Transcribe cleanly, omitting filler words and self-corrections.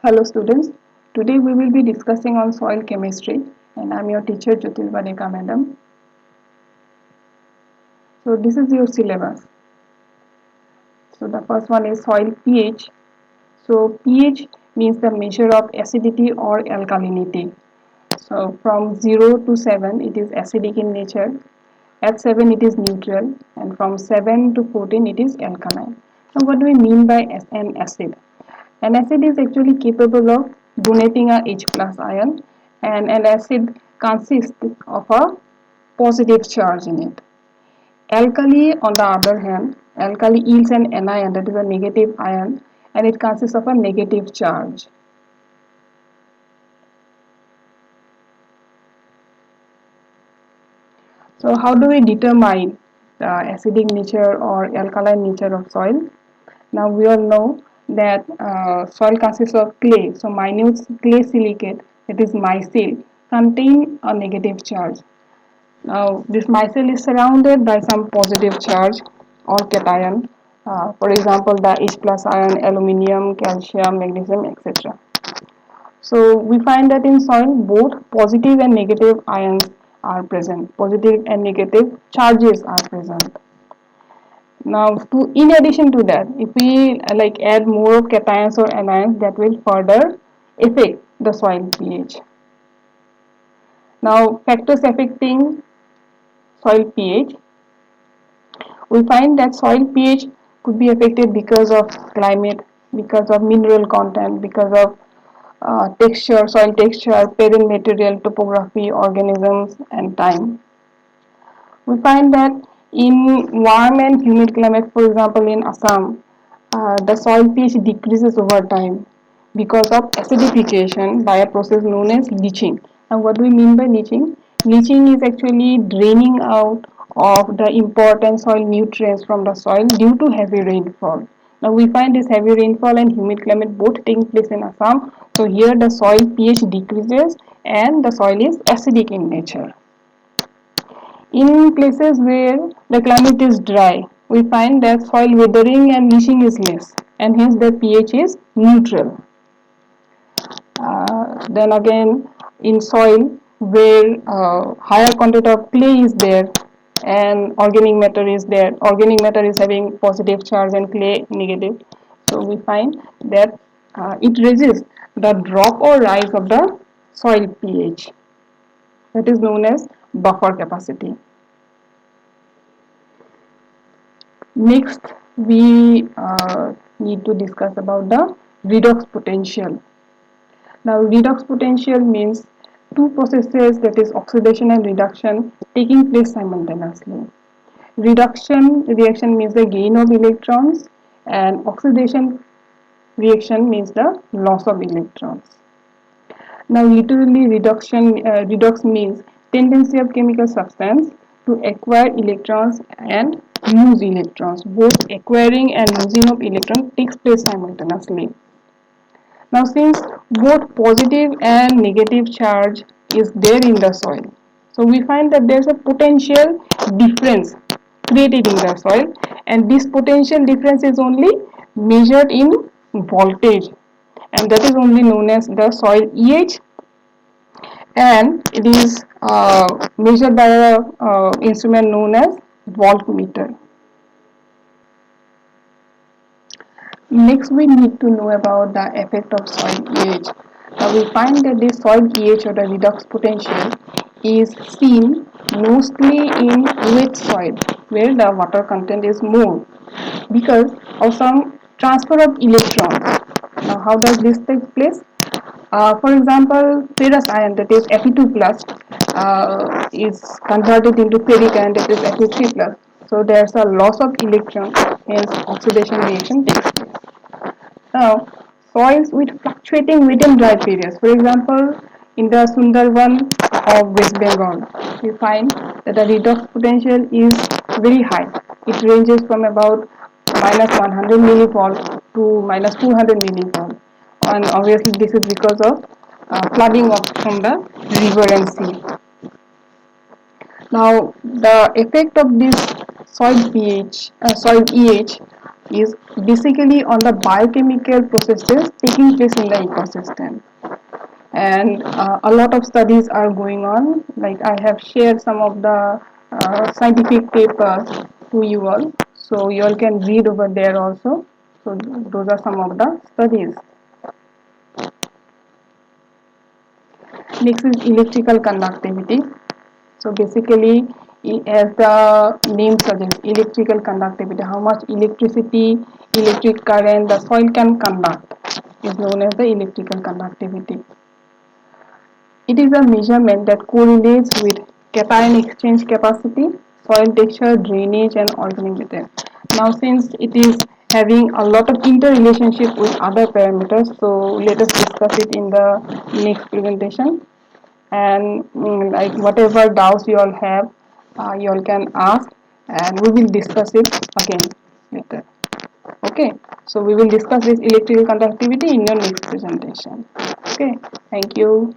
Hello students, today we will be discussing on soil chemistry and I am your teacher Jyotil Baneka madam. So this is your syllabus. So the first one is soil pH. So pH means the measure of acidity or alkalinity. So from 0 to 7 it is acidic in nature, at 7 it is neutral, and from 7 to 14 it is alkaline. Now what do we mean by an acid? An acid is actually capable of donating a H plus ion, and an acid consists of a positive charge in it. Alkali, on the other hand, alkali yields an anion, that is a negative ion, and it consists of a negative charge. So how do we determine the acidic nature or alkaline nature of soil? Now we all know that soil consists of clay. So minute clay silicate, that is micelle, contain a negative charge. Now this micelle is surrounded by some positive charge or cation. For example, the H plus ion, aluminium, calcium, magnesium, etc. So we find that in soil both positive and negative ions are present. Positive and negative charges are present. Now, in addition to that, if we add more of cations or anions, that will further affect the soil pH. Now, factors affecting soil pH, we find that soil pH could be affected because of climate, because of mineral content, because of texture, soil texture, parent material, topography, organisms, and time. We find that in warm and humid climate, for example in Assam, the soil pH decreases over time because of acidification by a process known as leaching. And what do we mean by leaching? Leaching is actually draining out of the important soil nutrients from the soil due to heavy rainfall. Now we find this heavy rainfall and humid climate both taking place in Assam. So here the soil pH decreases and the soil is acidic in nature. In places where the climate is dry, we find that soil weathering and leaching is less, and hence the pH is neutral. Then again, in soil where higher content of clay is there and organic matter is there, organic matter is having positive charge and clay negative, so we find that it resists the drop or rise of the soil pH. That is known as buffer capacity. Next, we need to discuss about the redox potential. Now, redox potential means two processes, that is oxidation and reduction, taking place simultaneously. Reduction reaction means the gain of electrons, and oxidation reaction means the loss of electrons. Now, literally, redox means tendency of chemical substance to acquire electrons and lose electrons. Both acquiring and losing of electrons takes place simultaneously. Now, since both positive and negative charge is there in the soil, so we find that there is a potential difference created in the soil, and this potential difference is only measured in voltage, and that is only known as the soil EH, and it is measured by a instrument known as voltmeter. Next, we need to know about the effect of soil pH. Now, we find that the soil pH or the redox potential is seen mostly in wet soil where the water content is more because of some transfer of electrons. Now, how does this take place? For example, ferrous ion, that is Fe2 plus, is converted into ferric ion, that is Fe3 plus. So there's a loss of electron, hence oxidation reaction takes place. Now, soils with fluctuating wet and dry periods. For example, in the Sundarban of West Bengal, we find that the redox potential is very high. It ranges from about minus 100 millivolt to minus 200 millivolt, and obviously this is because of flooding from the river and sea. Now, the effect of this soil pH, soil EH is basically on the biochemical processes taking place in the ecosystem. And a lot of studies are going on. Like I have shared some of the scientific papers to you all, so you all can read over there also. So those are some of the studies. Next is electrical conductivity. So basically, as the name suggests, electrical conductivity, how much electricity, electric current the soil can conduct is known as the electrical conductivity. It is a measurement that correlates with cation exchange capacity, soil texture, drainage, and organic matter. Now, since it is having a lot of interrelationship with other parameters, so let us discuss it in the next presentation. And like whatever doubts you all have, you all can ask, and we will discuss it again later. Okay, so we will discuss this electrical conductivity in your next presentation. Okay, thank you.